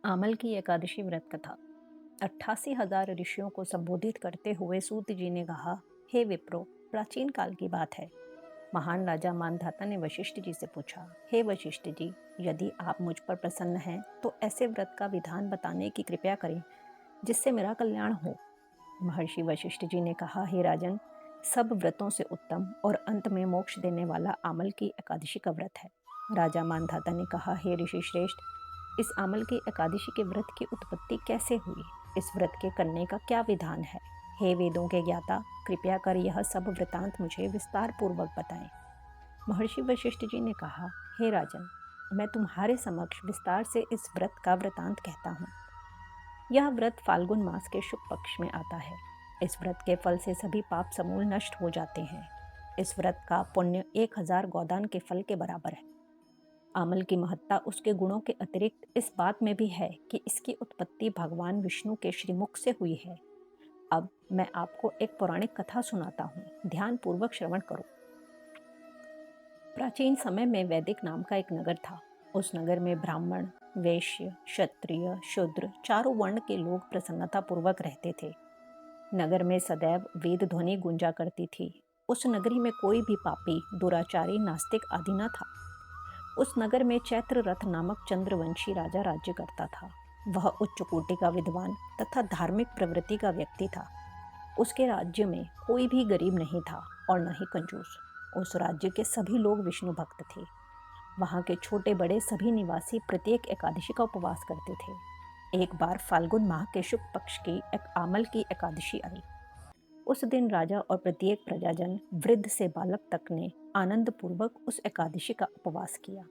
आमल की एकादशी व्रत कथा। 88,000 ऋषियों को संबोधित करते हुए सूत जी ने कहा, हे विप्रो, प्राचीन काल की बात है। महान राजा मानधाता ने वशिष्ठ जी से पूछा, हे वशिष्ठ जी, यदि आप मुझ पर प्रसन्न हैं तो ऐसे व्रत का विधान बताने की कृपया करें जिससे मेरा कल्याण हो। महर्षि वशिष्ठ जी ने कहा, हे राजन, सब व्रतों से उत्तम और अंत में मोक्ष देने वाला आमल की एकादशी का व्रत है। राजा मानधाता ने कहा, हे ऋषि श्रेष्ठ, इस आमल की एकादशी के व्रत की उत्पत्ति कैसे हुई? इस व्रत के करने का क्या विधान है? हे वेदों के ज्ञाता, कृपया कर यह सब वृतांत मुझे विस्तार पूर्वक बताएं। महर्षि वशिष्ठ जी ने कहा, हे राजन, मैं तुम्हारे समक्ष विस्तार से इस व्रत का वृतांत कहता हूँ। यह व्रत फाल्गुन मास के शुक्ल पक्ष में आता है। इस व्रत के फल से सभी पाप समूल नष्ट हो जाते हैं। इस व्रत का पुण्य 1000 गोदान के फल के बराबर है। आमल की महत्ता उसके गुणों के अतिरिक्त इस बात में भी है कि इसकी उत्पत्ति भगवान विष्णु के श्रीमुख से हुई है। अब मैं आपको एक पौराणिक कथा सुनाता हूँ, ध्यान पूर्वक श्रवण करो। प्राचीन समय में वैदिक नाम का एक नगर था। उस नगर में ब्राह्मण, वैश्य, क्षत्रिय, शूद्र चारों वर्ण के लोग प्रसन्नता पूर्वक रहते थे। नगर में सदैव वेद ध्वनि गूंजा करती थी। उस नगरी में कोई भी पापी, दुराचारी, नास्तिक आदि न था। उस नगर में चैत्र रथ नामक चंद्रवंशी राजा राज्य करता था। वह उच्च कोटि का विद्वान तथा धार्मिक प्रवृत्ति का व्यक्ति था। उसके राज्य में कोई भी गरीब नहीं था और न ही कंजूस। उस राज्य के सभी लोग विष्णु भक्त थे। वहाँ के छोटे बड़े सभी निवासी प्रत्येक एकादशी का उपवास करते थे। एक बार फाल्गुन माह के शुक्ल पक्ष की एक आमल की एकादशी आई। उस दिन राजा और प्रत्येक प्रजाजन, वृद्ध से बालक तक ने आनंद पूर्वक उस एकादशी का उपवास किया।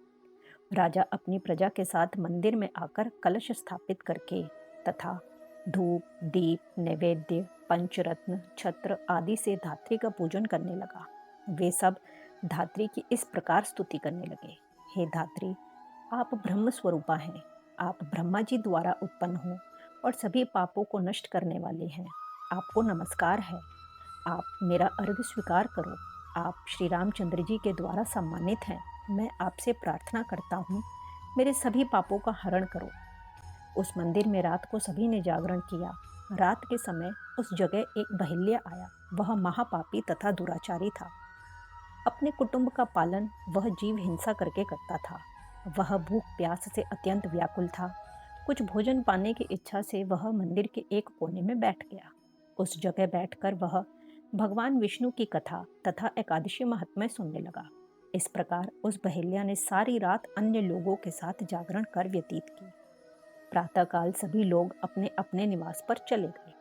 राजा अपनी प्रजा के साथ मंदिर में आकर कलश स्थापित करके तथा धूप, दीप, नैवेद्य, पंचरत्न, छत्र आदि से धात्री का पूजन करने लगा। वे सब धात्री की इस प्रकार स्तुति करने लगे, हे धात्री, आप ब्रह्म स्वरूपा हैं। आप ब्रह्मा जी द्वारा उत्पन्न हो और सभी पापों को नष्ट करने वाले हैं। आपको नमस्कार है। आप मेरा अर्घ्य स्वीकार करो। आप श्री रामचंद्र जी के द्वारा सम्मानित हैं। मैं आपसे प्रार्थना करता हूँ, मेरे सभी पापों का हरण करो। उस मंदिर में रात को सभी ने जागरण किया। रात के समय उस जगह एक बहिल्य आया। वह महापापी तथा दुराचारी था। अपने कुटुंब का पालन वह जीव हिंसा करके करता था। वह भूख प्यास से अत्यंत व्याकुल था। कुछ भोजन पाने की इच्छा से वह मंदिर के एक कोने में बैठ गया। उस जगह बैठकर वह भगवान विष्णु की कथा तथा एकादशी महात्म्य सुनने लगा। इस प्रकार उस बहेलिया ने सारी रात अन्य लोगों के साथ जागरण कर व्यतीत की। प्रातःकाल सभी लोग अपने अपने निवास पर चले गए।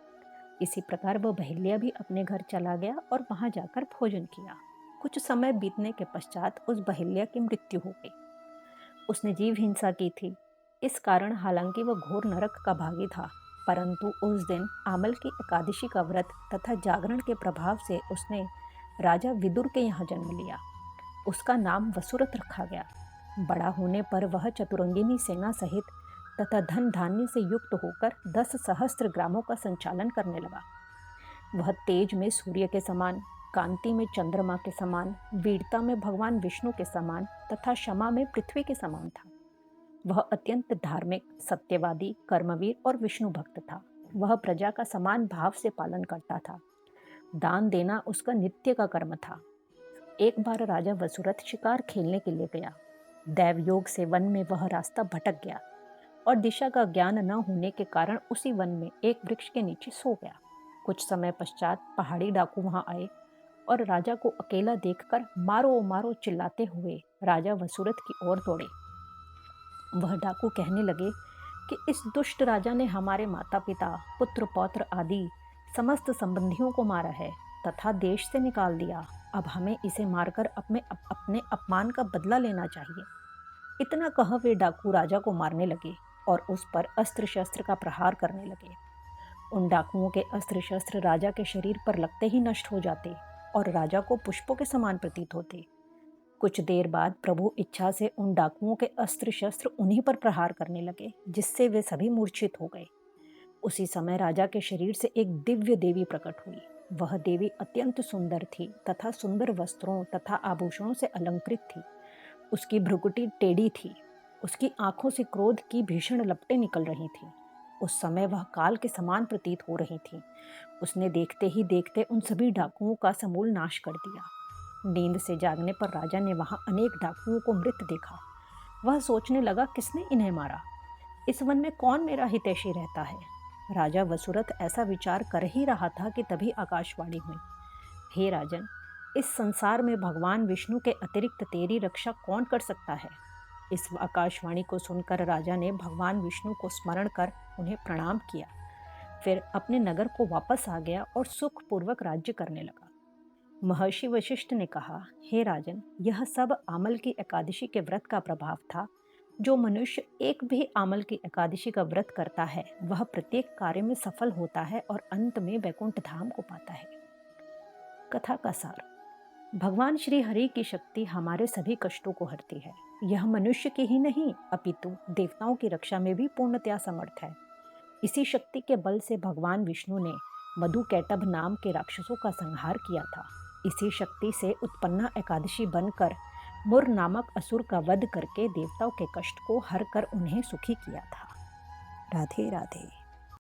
इसी प्रकार वह बहेलिया भी अपने घर चला गया और वहां जाकर भोजन किया। कुछ समय बीतने के पश्चात उस बहेलिया की मृत्यु हो गई। उसने जीव हिंसा की थी। इस कारण हालांकि वह घोर नरक का भागी था, परंतु उस दिन आमल की एकादशी का व्रत तथा जागरण के प्रभाव से उसने राजा विदुर के यहाँ जन्म लिया। उसका नाम वसुरथ रखा गया। बड़ा होने पर वह चतुरंगिनी सेना सहित तथा धन धान्य से युक्त होकर 10 सहस्त्र ग्रामों का संचालन करने लगा। वह तेज में सूर्य के समान, कांति में चंद्रमा के समान, वीरता में भगवान विष्णु के समान तथा क्षमा में पृथ्वी के समान था। वह अत्यंत धार्मिक, सत्यवादी, कर्मवीर और विष्णु भक्त था। वह प्रजा का समान भाव से पालन करता था। दान देना उसका नित्य का कर्म था। एक बार राजा वसुरथ शिकार खेलने के लिए गया। दैव योग से वन में वह रास्ता भटक गया और दिशा का ज्ञान न होने के कारण उसी वन में एक वृक्ष के नीचे सो गया। कुछ समय पश्चात पहाड़ी डाकू वहां आए और राजा को अकेला देखकर मारो मारो चिल्लाते हुए राजा वसुरथ की ओर दौड़े। वह डाकू कहने लगे कि इस दुष्ट राजा ने हमारे माता पिता, पुत्र पौत्र आदि समस्त संबंधियों को मारा है तथा देश से निकाल दिया। अब हमें इसे मारकर अपने अपमान का बदला लेना चाहिए। इतना कह वे डाकू राजा को मारने लगे और उस पर अस्त्र शस्त्र का प्रहार करने लगे। उन डाकुओं के अस्त्र शस्त्र राजा के शरीर पर लगते ही नष्ट हो जाते और राजा को पुष्पों के समान प्रतीत होते। कुछ देर बाद प्रभु इच्छा से उन डाकुओं के अस्त्र शस्त्र उन्हीं पर प्रहार करने लगे, जिससे वे सभी मूर्छित हो गए। उसी समय राजा के शरीर से एक दिव्य देवी प्रकट हुई। वह देवी अत्यंत सुंदर थी तथा सुंदर वस्त्रों तथा आभूषणों से अलंकृत थी। उसकी भ्रुकुटी टेढ़ी थी। उसकी आंखों से क्रोध की भीषण लपटें निकल रही थीं। उस समय वह काल के समान प्रतीत हो रही थी। उसने देखते ही देखते उन सभी डाकुओं का समूल नाश कर दिया। नींद से जागने पर राजा ने वहां अनेक डाकुओं को मृत देखा। वह सोचने लगा, किसने इन्हें मारा? इस वन में कौन मेरा हितैषी रहता है? राजा वसुरथ ऐसा विचार कर ही रहा था कि तभी आकाशवाणी हुई। हे राजन, इस संसार में भगवान विष्णु के अतिरिक्त तेरी रक्षा कौन कर सकता है? इस आकाशवाणी को सुनकर राजा ने भगवान विष्णु को स्मरण कर उन्हें प्रणाम किया। फिर अपने नगर को वापस आ गया और सुखपूर्वक राज्य करने लगा। महर्षि वशिष्ठ ने कहा, हे राजन, यह सब आमल की एकादशी के व्रत का प्रभाव था। जो मनुष्य एक भी आमल की एकादशी का व्रत करता है वह प्रत्येक कार्य में सफल होता है और अंत में वैकुंठ धाम को पाता है। कथा का सार। भगवान श्री हरि की शक्ति हमारे सभी कष्टों को हरती है। यह मनुष्य की ही नहीं अपितु देवताओं की रक्षा में भी पूर्णतया समर्थ है। इसी शक्ति के बल से भगवान विष्णु ने मधुकैटभ नाम के राक्षसों का संहार किया था। इसी शक्ति से उत्पन्ना एकादशी बनकर मुर नामक असुर का वध करके देवताओं के कष्ट को हर कर उन्हें सुखी किया था। राधे राधे।